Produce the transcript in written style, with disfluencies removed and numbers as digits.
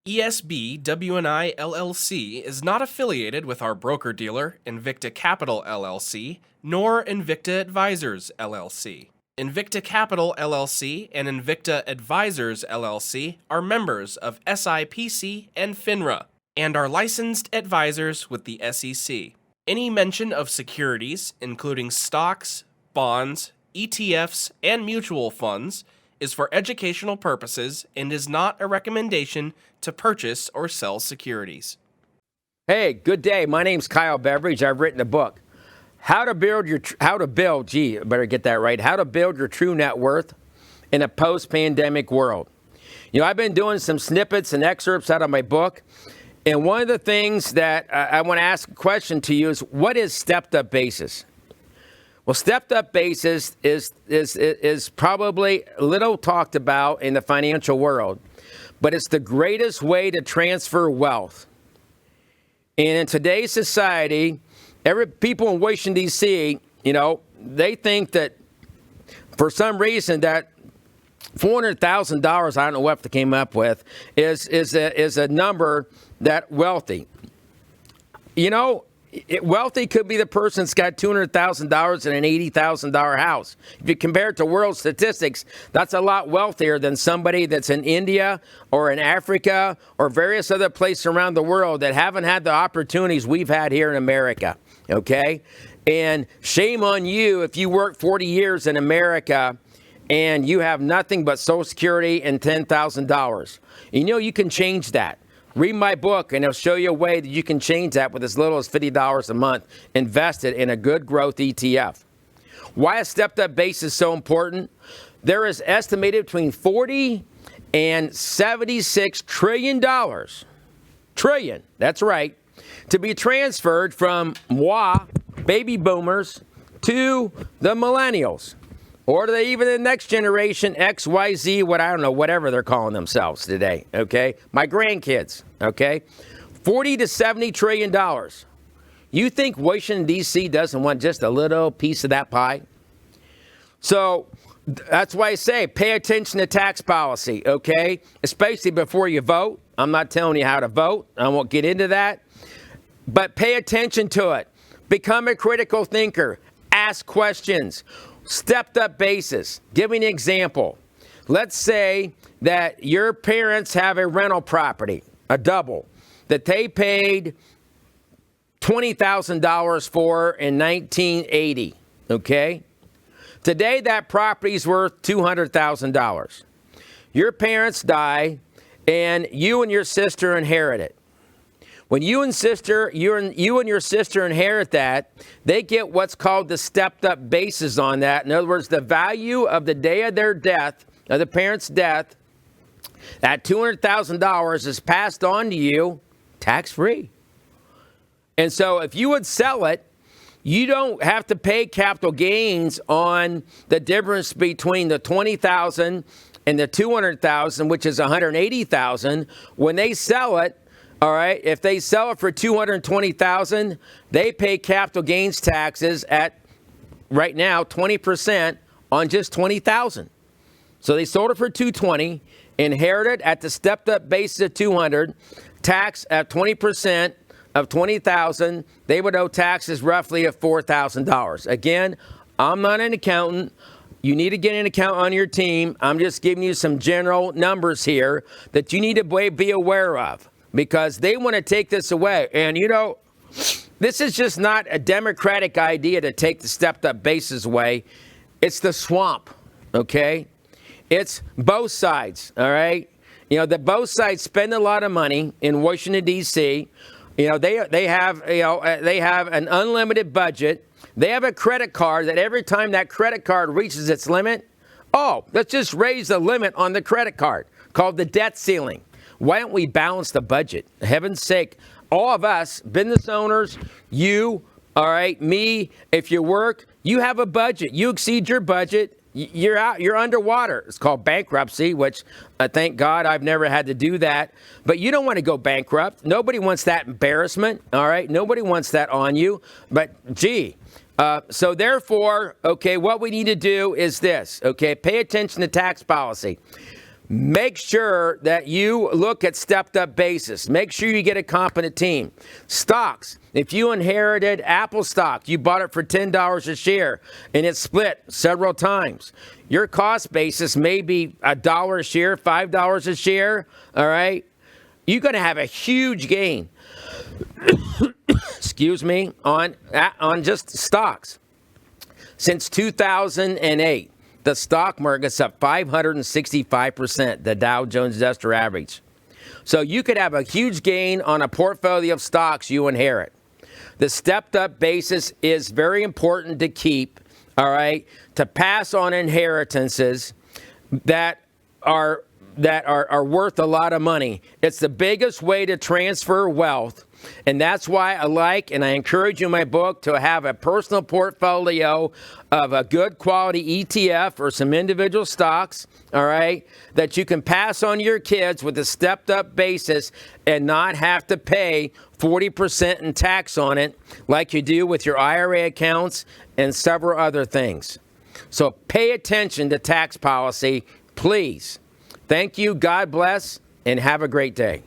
ESB WNI LLC is not affiliated with our broker-dealer, Invicta Capital LLC, nor Invicta Advisors LLC. Invicta Capital LLC and Invicta Advisors LLC are members of SIPC and FINRA and are licensed advisors with the SEC. Any mention of securities, including stocks, bonds, ETFs, and mutual funds, is for educational purposes and is not a recommendation to purchase or sell securities. Hey, good day. My name's Kyle Beveridge. I've written a book, How to Build your true net worth in a post-pandemic world. You know, I've been doing some snippets and excerpts out of my book, and one of the things that I want to ask a question to you is, what is stepped-up basis? Well, stepped-up basis is probably little talked about in the financial world, but it's the greatest way to transfer wealth. And in today's society, people in Washington, D.C., you know, they think that for some reason that $400,000, I don't know what they came up with, is a number that wealthy. You know, wealthy could be the person that's got $200,000 in an $80,000 house. If you compare it to world statistics, that's a lot wealthier than somebody that's in India or in Africa or various other places around the world that haven't had the opportunities we've had here in America, okay? And shame on you if you work 40 years in America and you have nothing but Social Security and $10,000. You know, you can change that. Read my book, and it'll show you a way that you can change that with as little as $50 a month invested in a good growth ETF. Why a stepped-up basis so important? There is estimated between $40 and $76 trillion, that's right, to be transferred from baby boomers, to the millennials. Or do they even the next generation, X, Y, Z, whatever they're calling themselves today, okay? My grandkids, okay? $40 to $70 trillion. You think Washington, D.C. doesn't want just a little piece of that pie? So that's why I say pay attention to tax policy, okay? Especially before you vote. I'm not telling you how to vote. I won't get into that. But pay attention to it. Become a critical thinker. Ask questions. Stepped-up basis. Give me an example. Let's say that your parents have a rental property, a double, that they paid $20,000 for in 1980, okay? Today, that property's worth $200,000. Your parents die, and you and your sister inherit it. When you and your sister inherit that, they get what's called the stepped-up basis on that. In other words, the value of the day of their death, of the parent's death, that $200,000 is passed on to you tax-free. And so if you would sell it, you don't have to pay capital gains on the difference between the $20,000 and the $200,000, which is $180,000. When they sell it, all right, if they sell it for $220,000, they pay capital gains taxes at, right now, 20% on just $20,000. So they sold it for $220,000, inherited at the stepped-up basis of $200,000, tax at 20% of $20,000. They would owe taxes roughly of $4,000. Again, I'm not an accountant. You need to get an accountant on your team. I'm just giving you some general numbers here that you need to be aware of, because they want to take this away. And, you know, this is just not a Democratic idea to take the stepped-up basis away. It's the swamp, okay? It's both sides, all right? You know, both sides spend a lot of money in Washington, D.C. You know, they have an unlimited budget. They have a credit card that every time that credit card reaches its limit, let's just raise the limit on the credit card, called the debt ceiling. Why don't we balance the budget? For heaven's sake, all of us, business owners, you, all right, me, if you work, you have a budget. You exceed your budget, you're out, you're underwater. It's called bankruptcy, which thank God I've never had to do that. But you don't want to go bankrupt. Nobody wants that embarrassment, all right? Nobody wants that on you. But, so therefore, okay, what we need to do is this, okay? Pay attention to tax policy. make sure that you look at stepped up basis. Make sure you get a competent team. Stocks. If you inherited Apple stock, you bought it for $10 a share and it split several times. Your cost basis may be $1 a share, $5 a share, all right? You're going to have a huge gain, excuse me, on just stocks. Since 2008, the stock market's up 565%, the Dow Jones Industrial Average. So you could have a huge gain on a portfolio of stocks you inherit. The stepped up basis is very important to keep, all right, to pass on inheritances that are worth a lot of money. It's the biggest way to transfer wealth. And that's why I like and I encourage you in my book to have a personal portfolio of a good quality ETF or some individual stocks, all right, that you can pass on to your kids with a stepped up basis and not have to pay 40% in tax on it like you do with your IRA accounts and several other things. So pay attention to tax policy, please. Thank you. God bless and have a great day.